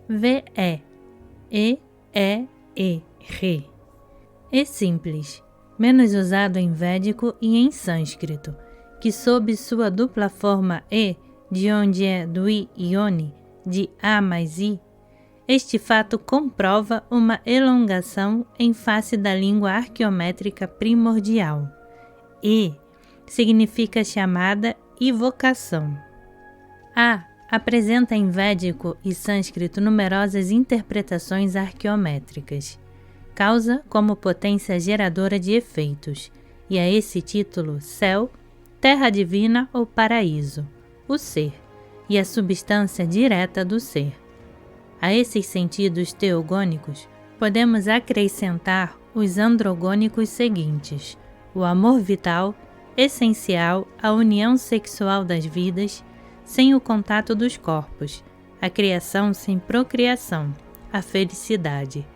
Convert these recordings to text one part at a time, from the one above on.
VE, Re. É simples, menos usado em védico e em sânscrito, que sob sua dupla forma E, de onde é Dui Ioni, de A mais I, este fato comprova uma elongação em face da língua arqueométrica primordial. E significa chamada e vocação. A apresenta em védico e sânscrito numerosas interpretações arqueométricas. Causa como potência geradora de efeitos, e a esse título céu, terra divina ou paraíso, o ser, e a substância direta do ser. A esses sentidos teogônicos, podemos acrescentar os androgônicos seguintes: o amor vital, essencial à união sexual das vidas, sem o contato dos corpos, a criação sem procriação, a felicidade.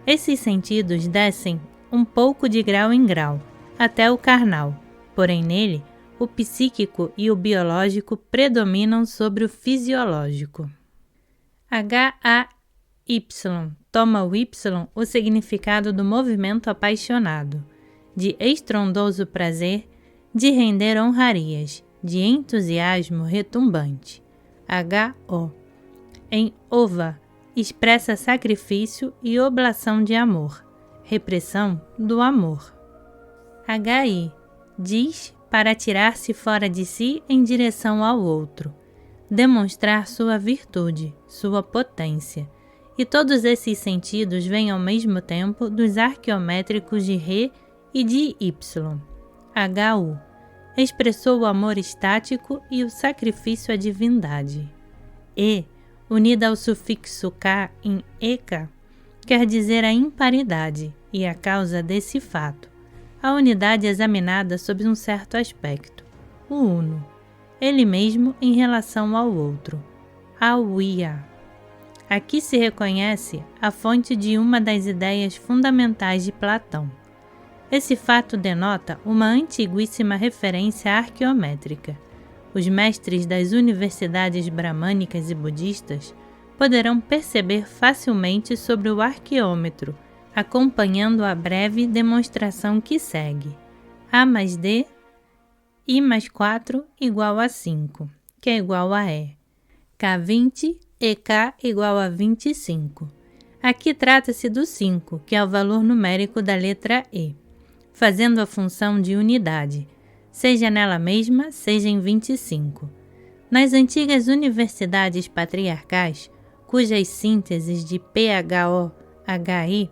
Esses sentidos descem um pouco de grau em grau, até o carnal, porém nele, o psíquico e o biológico predominam sobre o fisiológico. HAY toma o Y o significado do movimento apaixonado, de estrondoso prazer, de render honrarias, de entusiasmo retumbante. HO em ova expressa sacrifício e oblação de amor, repressão do amor. HI diz para tirar-se fora de si em direção ao outro, demonstrar sua virtude, sua potência, e todos esses sentidos vêm ao mesmo tempo dos arqueométricos de Re e de Y. HU expressou o amor estático e o sacrifício à divindade. E, unida ao sufixo K em Eka, quer dizer a imparidade e a causa desse fato, a unidade examinada sob um certo aspecto, o uno, ele mesmo em relação ao outro, Awiya. Aqui se reconhece a fonte de uma das ideias fundamentais de Platão. Esse fato denota uma antiguíssima referência arqueométrica. Os mestres das universidades bramânicas e budistas poderão perceber facilmente sobre o arqueômetro, acompanhando a breve demonstração que segue. A mais D, I mais 4 igual a 5, que é igual a E. K20 e K igual a 25. Aqui trata-se do 5, que é o valor numérico da letra E, fazendo a função de unidade, seja nela mesma, seja em 25. Nas antigas universidades patriarcais, cujas sínteses de PHO-HI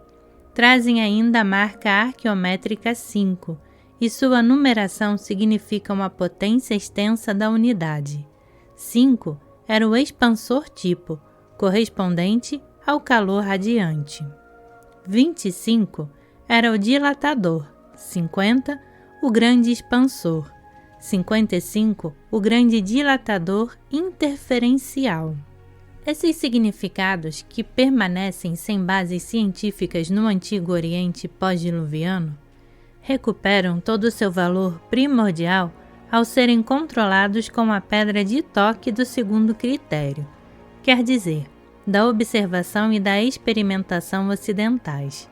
trazem ainda a marca arqueométrica 5, e sua numeração significa uma potência extensa da unidade. 5 era o expansor tipo, correspondente ao calor radiante. 25 era o dilatador, 50 o grande expansor, 55 o grande dilatador interferencial. Esses significados, que permanecem sem bases científicas no Antigo Oriente pós-diluviano, recuperam todo o seu valor primordial ao serem controlados com a pedra de toque do segundo critério, quer dizer, da observação e da experimentação ocidentais.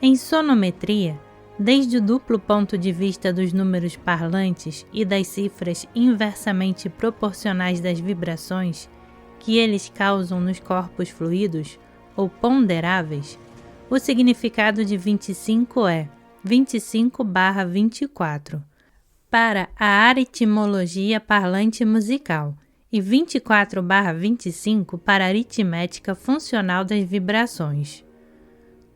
Em sonometria, desde o duplo ponto de vista dos números parlantes e das cifras inversamente proporcionais das vibrações que eles causam nos corpos fluidos ou ponderáveis, o significado de 25 é 25/24, para a aritmologia parlante musical, e 24/25 para a aritmética funcional das vibrações.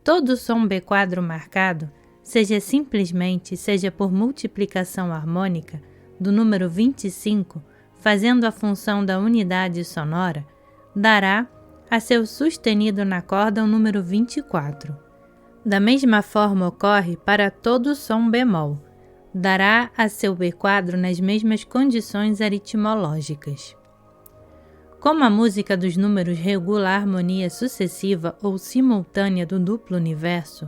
Todo som B-quadro marcado, seja simplesmente, seja por multiplicação harmônica, do número 25, fazendo a função da unidade sonora, dará a seu sustenido na corda o número 24. Da mesma forma ocorre para todo som bemol, dará a seu B-quadro nas mesmas condições aritmológicas. Como a música dos números regula a harmonia sucessiva ou simultânea do duplo universo,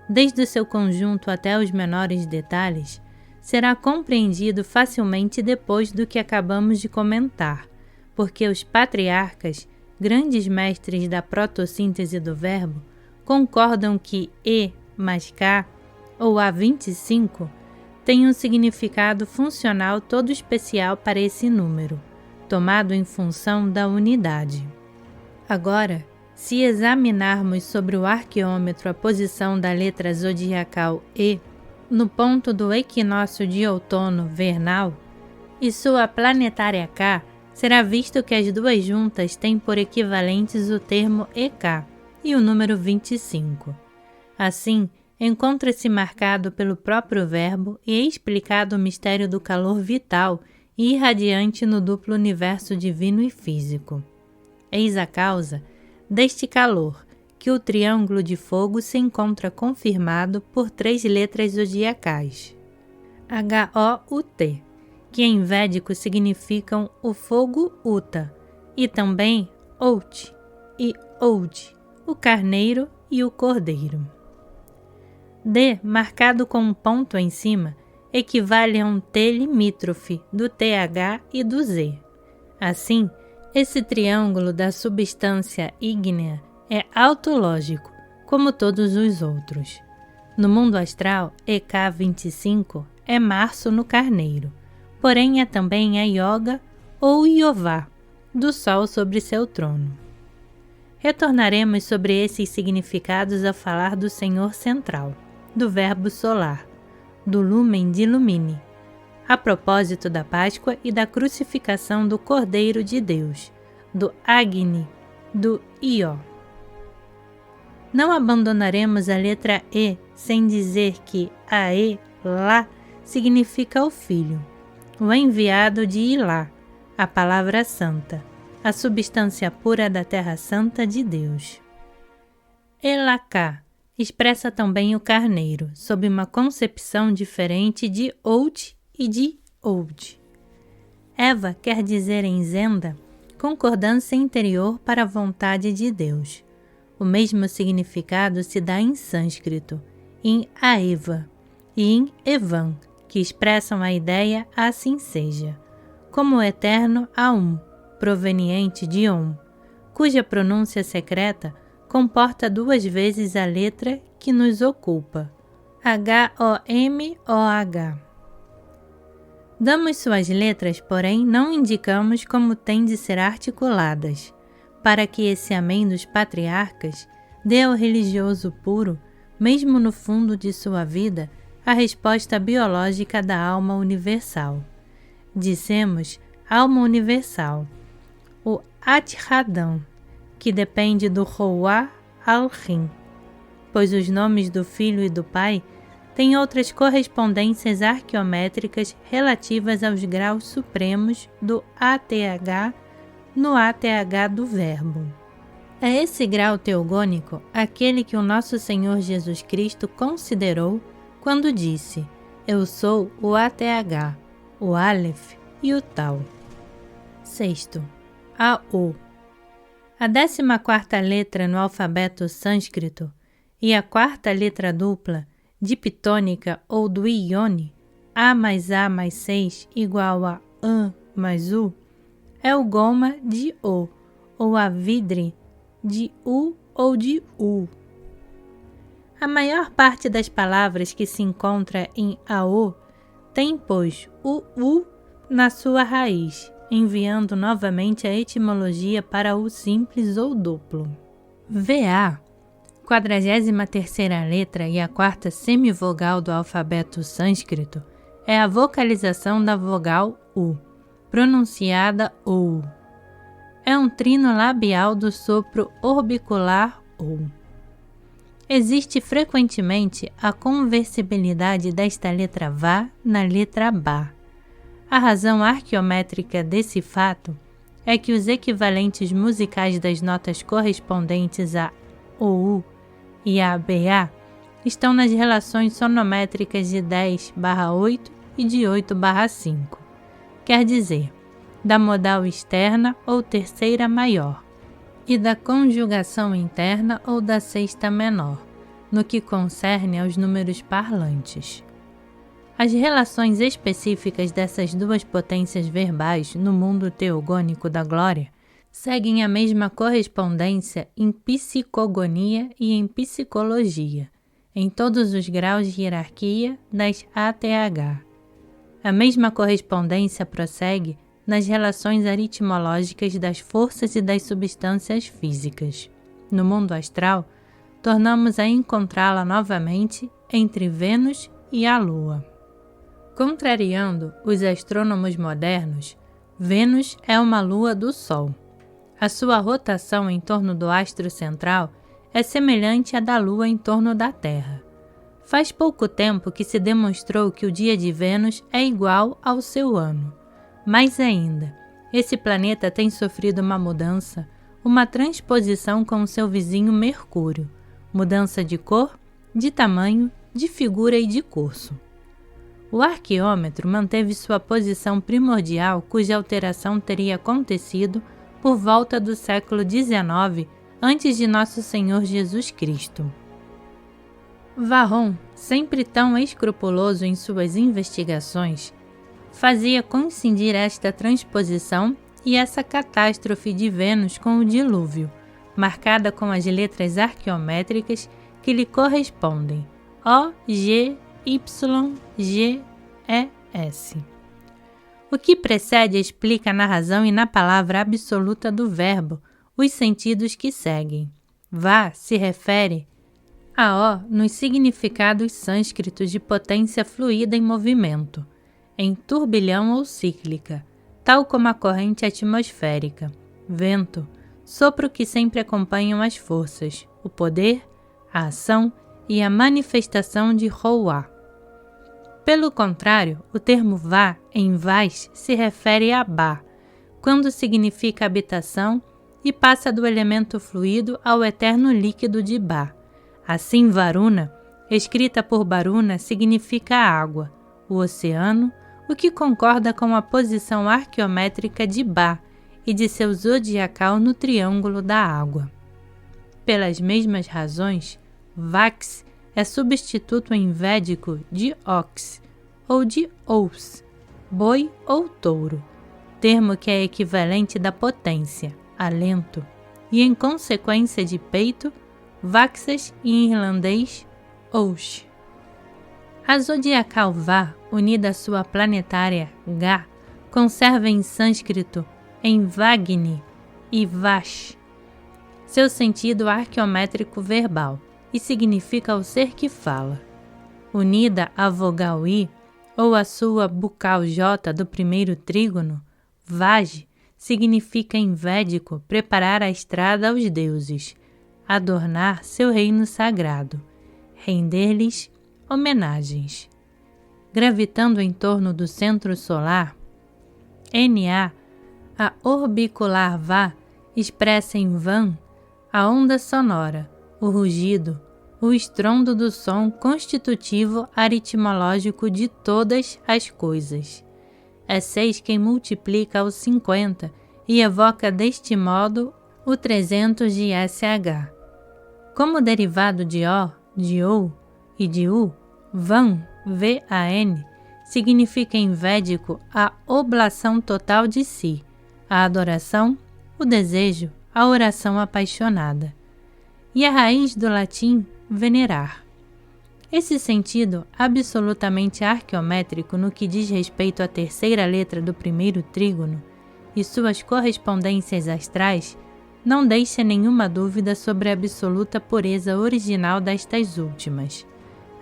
desde o seu conjunto até os menores detalhes, será compreendido facilmente depois do que acabamos de comentar, porque os patriarcas, grandes mestres da protossíntese do verbo concordam que E mais K, ou A25, tem um significado funcional todo especial para esse número, tomado em função da unidade. Agora, se examinarmos sobre o arqueômetro a posição da letra zodiacal E, no ponto do equinócio de outono vernal, e sua planetária K, será visto que as duas juntas têm por equivalentes o termo EK e o número 25. Assim, encontra-se marcado pelo próprio verbo e explicado o mistério do calor vital e irradiante no duplo universo divino e físico. Eis a causa deste calor, que o triângulo de fogo se encontra confirmado por 3 letras zodiacais. H-O-U-T, que em védico significam o fogo Uta, e também Out e Oud, o carneiro e o cordeiro. D, marcado com um ponto em cima, equivale a um T limítrofe do TH e do Z. Assim, esse triângulo da substância ígnea é autológico, como todos os outros. No mundo astral, EK25 é Março no carneiro, porém é também a Yoga ou Iová, do Sol sobre seu trono. Retornaremos sobre esses significados a falar do Senhor central, do verbo solar, do lumen de lumine, a propósito da Páscoa e da crucificação do Cordeiro de Deus, do Agni, do Ió. Não abandonaremos a letra E sem dizer que a E, lá, significa o Filho, o enviado de Ilá, a palavra santa, a substância pura da Terra Santa de Deus. Elaká expressa também o carneiro, sob uma concepção diferente de Out e de Oud. Eva quer dizer em Zenda concordância interior para a vontade de Deus. O mesmo significado se dá em sânscrito, em Aeva e em Evan, que expressam a ideia assim seja, como o eterno Aum, proveniente de Om, cuja pronúncia secreta comporta 2 vezes a letra que nos ocupa, H-O-M-O-H. Damos suas letras, porém não indicamos como têm de ser articuladas, para que esse amém dos patriarcas dê ao religioso puro, mesmo no fundo de sua vida, a resposta biológica da alma universal. Dissemos alma universal, o Athradam, que depende do Roá al-Rim, pois os nomes do Filho e do Pai têm outras correspondências arqueométricas relativas aos graus supremos do ATH no ATH do Verbo. É esse grau teogônico aquele que o nosso Senhor Jesus Cristo considerou quando disse: Eu sou o ATH, o Aleph e o Tau. Sexto, A-O. A 14ª letra no alfabeto sânscrito e a 4ª letra dupla, diptônica ou do ione, A mais A mais 6 igual a An mais U, é o goma de O, ou a vidre de U ou de U. A maior parte das palavras que se encontra em AO tem, pois, o U na sua raiz, enviando novamente a etimologia para o simples ou duplo. VA, 43ª letra e a 4ª semivogal do alfabeto sânscrito, é a vocalização da vogal U, pronunciada OU. É um trino labial do sopro orbicular OU. Existe frequentemente a conversibilidade desta letra VA na letra BA. A razão arqueométrica desse fato é que os equivalentes musicais das notas correspondentes a OU e a BA estão nas relações sonométricas de 10/8 e de 8/5, quer dizer, da modal externa ou terceira maior, e da conjugação interna ou da sexta menor, no que concerne aos números parlantes. As relações específicas dessas duas potências verbais no mundo teogônico da glória seguem a mesma correspondência em psicogonia e em psicologia, em todos os graus de hierarquia das ATH. A mesma correspondência prossegue nas relações aritmológicas das forças e das substâncias físicas. No mundo astral, tornamos a encontrá-la novamente entre Vênus e a Lua. Contrariando os astrônomos modernos, Vênus é uma lua do Sol. A sua rotação em torno do astro central é semelhante à da Lua em torno da Terra. Faz pouco tempo que se demonstrou que o dia de Vênus é igual ao seu ano. Mais ainda, esse planeta tem sofrido uma mudança, uma transposição com o seu vizinho Mercúrio, mudança de cor, de tamanho, de figura e de curso. O arqueômetro manteve sua posição primordial, cuja alteração teria acontecido por volta do século XIX, antes de Nosso Senhor Jesus Cristo. Varron, sempre tão escrupuloso em suas investigações, fazia coincidir esta transposição e essa catástrofe de Vênus com o dilúvio, marcada com as letras arqueométricas que lhe correspondem: O, G, Y, G, E, S. O que precede explica na razão e na palavra absoluta do verbo os sentidos que seguem. Vá se refere a O nos significados sânscritos de potência fluida em movimento, em turbilhão ou cíclica, tal como a corrente atmosférica, vento, sopro que sempre acompanham as forças, o poder, a ação e a manifestação de Roá. Pelo contrário, o termo Vá, em Vás, se refere a Bá, quando significa habitação e passa do elemento fluido ao eterno líquido de Bá. Assim, Varuna, escrita por Baruna, significa água, o oceano, o que concorda com a posição arqueométrica de Bá e de seu zodiacal no triângulo da água. Pelas mesmas razões, Vax é substituto em védico de Ox ou de Ous, boi ou touro, termo que é equivalente da potência, alento, e em consequência de peito, Vaxas e em irlandês, Oush. A zodiacal Vá, unida à sua planetária Gá, conserva em sânscrito em Vagni e Vash seu sentido arqueométrico verbal e significa o ser que fala. Unida à vogal I ou à sua bucal J do primeiro trígono, Vaj significa em védico preparar a estrada aos deuses, adornar seu reino sagrado, render-lhes homenagens. Gravitando em torno do centro solar, Na, a orbicular Vá expressa em Van a onda sonora, o rugido, o estrondo do som constitutivo aritmológico de todas as coisas. É 6 quem multiplica ao 50 e evoca deste modo o 300 de SH. Como derivado de O, de OU e de U, Van, V-A-N, significa em védico a oblação total de si, a adoração, o desejo, a oração apaixonada. E a raiz do latim, venerar. Esse sentido absolutamente arqueométrico no que diz respeito à terceira letra do primeiro trígono e suas correspondências astrais não deixa nenhuma dúvida sobre a absoluta pureza original destas últimas,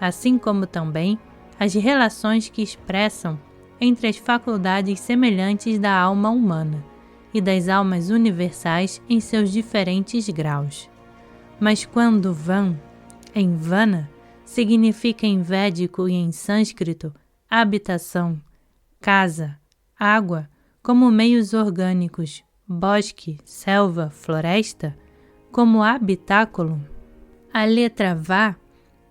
assim como também as relações que expressam entre as faculdades semelhantes da alma humana e das almas universais em seus diferentes graus. Mas quando Van, em Vana, significa em védico e em sânscrito habitação, casa, água, como meios orgânicos, bosque, selva, floresta, como habitáculo, a letra Vá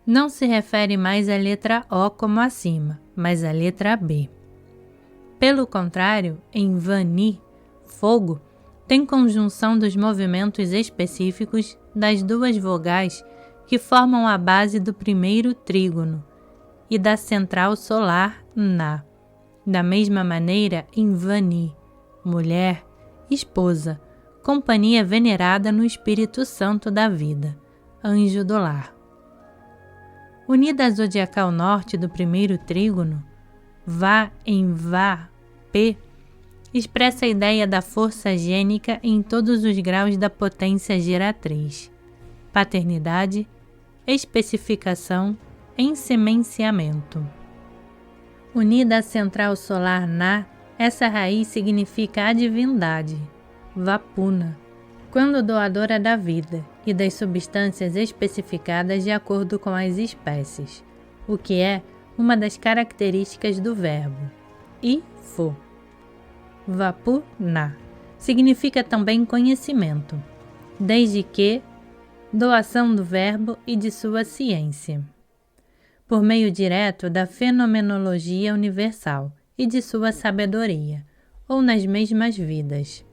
não se refere mais à letra O como acima, mas à letra B. Pelo contrário, em Vani, fogo, tem conjunção dos movimentos específicos das duas vogais que formam a base do primeiro trígono e da central solar Na. Da mesma maneira, em Vani, mulher, esposa, companhia venerada no Espírito Santo da vida, anjo do lar. Unida à zodiacal norte do primeiro trígono, Vá em Vá, P, expressa a ideia da força gênica em todos os graus da potência geratriz, paternidade, especificação, ensemenciamento. Unida à central solar Na, essa raiz significa a divindade, Vapuna, quando doadora da vida e das substâncias especificadas de acordo com as espécies, o que é uma das características do verbo. Ifo. Vapuna significa também conhecimento, desde que doação do verbo e de sua ciência, por meio direto da fenomenologia universal e de sua sabedoria, ou nas mesmas vidas.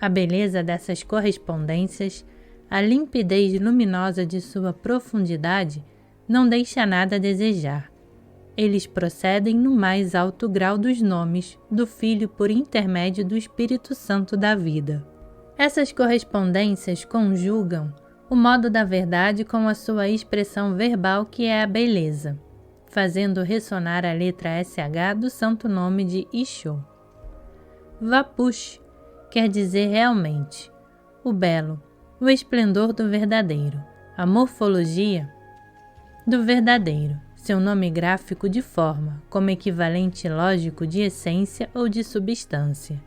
A beleza dessas correspondências, a limpidez luminosa de sua profundidade, não deixa nada a desejar. Eles procedem no mais alto grau dos nomes do Filho por intermédio do Espírito Santo da vida. Essas correspondências conjugam o modo da verdade com a sua expressão verbal, que é a beleza, fazendo ressonar a letra SH do santo nome de Ixô. Vapush quer dizer realmente, o belo, o esplendor do verdadeiro, a morfologia do verdadeiro, seu nome gráfico de forma, como equivalente lógico de essência ou de substância,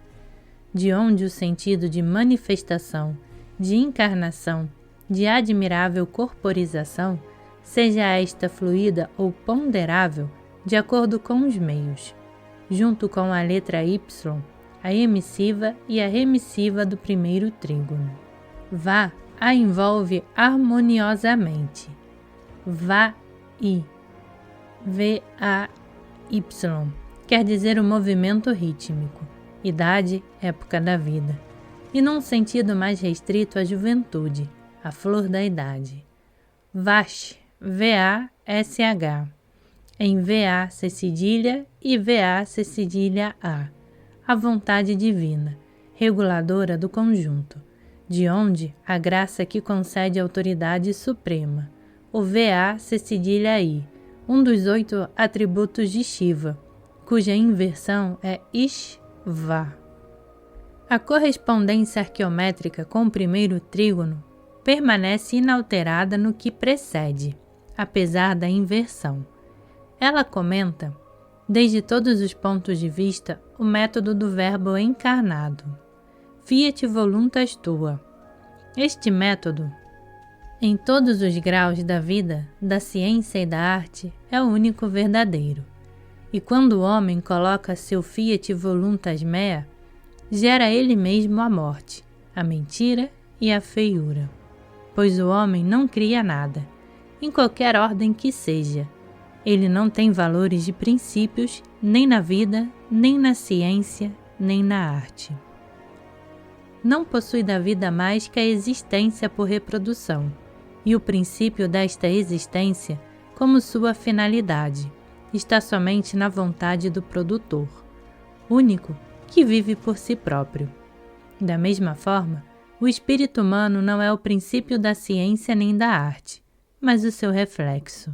de onde o sentido de manifestação, de encarnação, de admirável corporização, seja esta fluida ou ponderável, de acordo com os meios, junto com a letra Y, a emissiva e a remissiva do primeiro trígono. Vá a envolve harmoniosamente. Vá-i. V-A-Y quer dizer o movimento rítmico, idade, época da vida, e num sentido mais restrito a juventude, a flor da idade. Vash, V-A-S-H, em V-A-C cedilha e V-A-C cedilha A, a vontade divina, reguladora do conjunto, de onde a graça que concede autoridade suprema, o V-A-C cedilha I, um dos 8 atributos de Shiva, cuja inversão é Ishva. A correspondência arqueométrica com o primeiro trígono permanece inalterada no que precede, apesar da inversão. Ela comenta, desde todos os pontos de vista, o método do verbo encarnado, Fiat voluntas tua. Este método, em todos os graus da vida, da ciência e da arte, é o único verdadeiro. E quando o homem coloca seu Fiat voluntas mea, gera ele mesmo a morte, a mentira e a feiura. Pois o homem não cria nada, em qualquer ordem que seja. Ele não tem valores de princípios, nem na vida, nem na ciência, nem na arte. Não possui da vida mais que a existência por reprodução, e o princípio desta existência, como sua finalidade, está somente na vontade do produtor, único que vive por si próprio. Da mesma forma, o espírito humano não é o princípio da ciência nem da arte, mas o seu reflexo.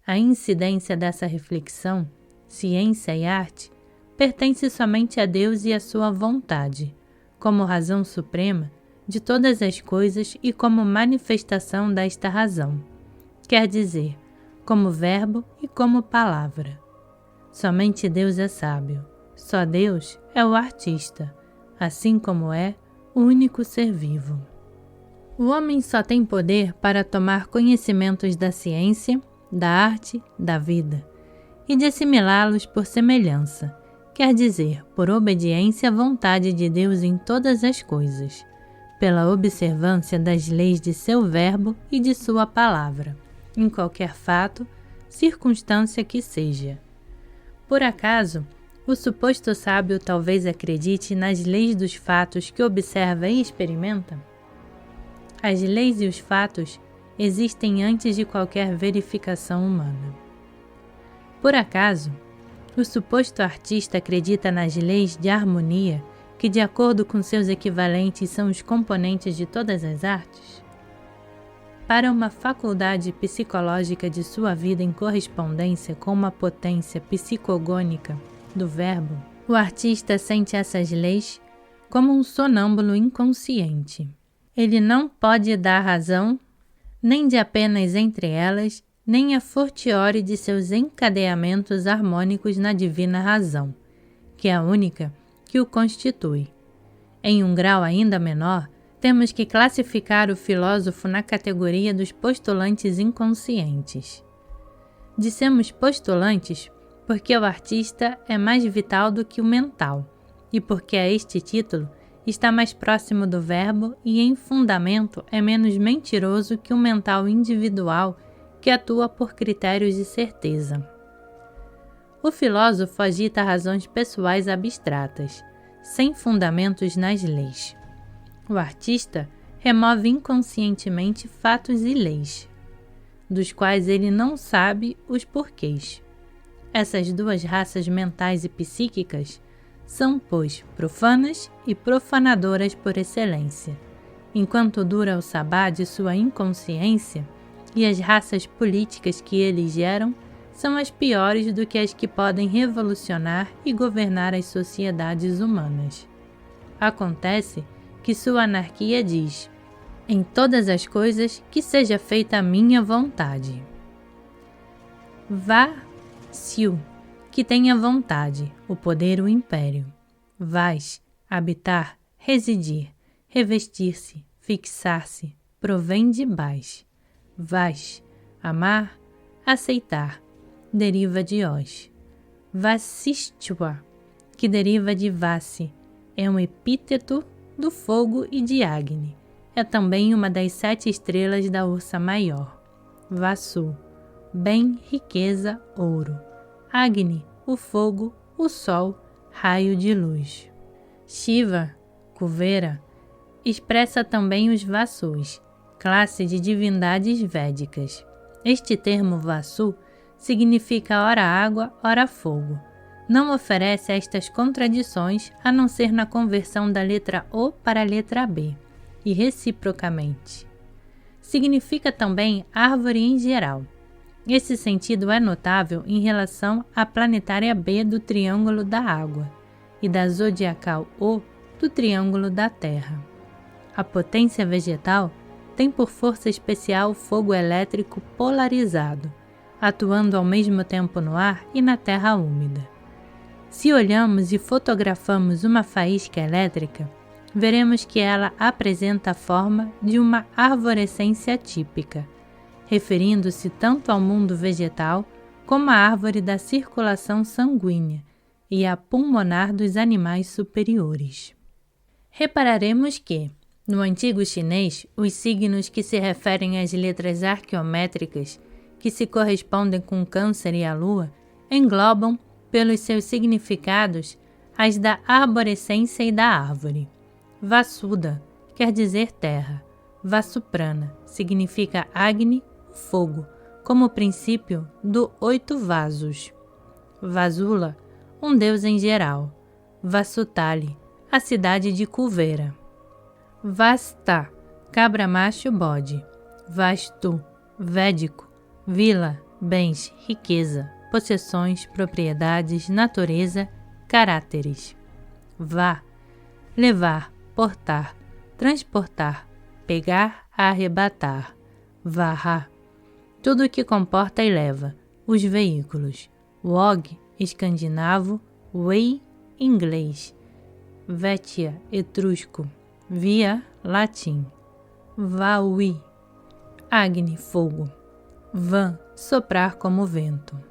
A incidência dessa reflexão, ciência e arte, pertence somente a Deus e à sua vontade, como razão suprema de todas as coisas e como manifestação desta razão, quer dizer, como verbo e como palavra. Somente Deus é sábio, só Deus é o artista, assim como é o único ser vivo. O homem só tem poder para tomar conhecimentos da ciência, da arte, da vida, e de assimilá-los por semelhança, quer dizer, por obediência à vontade de Deus em todas as coisas, pela observância das leis de seu verbo e de sua palavra, em qualquer fato, circunstância que seja. Por acaso, o suposto sábio talvez acredite nas leis dos fatos que observa e experimenta? As leis e os fatos existem antes de qualquer verificação humana. Por acaso, o suposto artista acredita nas leis de harmonia que de acordo com seus equivalentes são os componentes de todas as artes? Para uma faculdade psicológica de sua vida em correspondência com uma potência psicogônica do verbo, o artista sente essas leis como um sonâmbulo inconsciente. Ele não pode dar razão, nem de apenas entre elas, nem a fortiori de seus encadeamentos harmônicos na divina razão, que é a única que o constitui. Em um grau ainda menor, temos que classificar o filósofo na categoria dos postulantes inconscientes. Dissemos postulantes porque o artista é mais vital do que o mental, e porque a este título está mais próximo do verbo e em fundamento é menos mentiroso que o mental individual que atua por critérios de certeza. O filósofo agita razões pessoais abstratas, sem fundamentos nas leis. O artista remove inconscientemente fatos e leis, dos quais ele não sabe os porquês. Essas duas raças mentais e psíquicas são, pois, profanas e profanadoras por excelência, enquanto dura o sabá de sua inconsciência, e as raças políticas que eles geram são as piores do que as que podem revolucionar e governar as sociedades humanas. Acontece que sua anarquia diz: em todas as coisas que seja feita a minha vontade. Vá-siu, que tenha vontade, o poder, o império. Vais, habitar, residir, revestir-se, fixar-se, provém de bais. Vais, amar, aceitar, deriva de os. Vassistua, que deriva de vasse, é um epíteto do fogo e de Agni. É também uma das 7 estrelas da Ursa Maior. Vassu, bem, riqueza, ouro. Agni, o fogo, o sol, raio de luz. Shiva, Kuvera, expressa também os Vassus, classe de divindades védicas. Este termo Vassu significa ora água, ora fogo. Não oferece estas contradições a não ser na conversão da letra O para a letra B, e reciprocamente. Significa também árvore em geral. Esse sentido é notável em relação à planetária B do triângulo da água e da zodiacal O do triângulo da terra. A potência vegetal tem por força especial o fogo elétrico polarizado, atuando ao mesmo tempo no ar e na terra úmida. Se olhamos e fotografamos uma faísca elétrica, veremos que ela apresenta a forma de uma arvorescência típica, referindo-se tanto ao mundo vegetal como à árvore da circulação sanguínea e à pulmonar dos animais superiores. Repararemos que, no antigo chinês, os signos que se referem às letras arqueométricas, que se correspondem com o Câncer e a Lua, englobam, pelos seus significados, as da arborescência e da árvore. Vassuda quer dizer terra. Vassuprana significa Agni, fogo, como princípio do 8 vasos. Vasula, um deus em geral. Vassutali, a cidade de Kuvera. Vasta, cabra macho bode. Vastu, védico, vila, bens, riqueza, possessões, propriedades, natureza, caráteres. Vá, levar, portar, transportar, pegar, arrebatar. Varra, tudo o que comporta e leva, os veículos. Wog, escandinavo, wei, inglês. Vétia, etrusco. Via, latim. Vaui, Agni, fogo. Van, soprar como vento.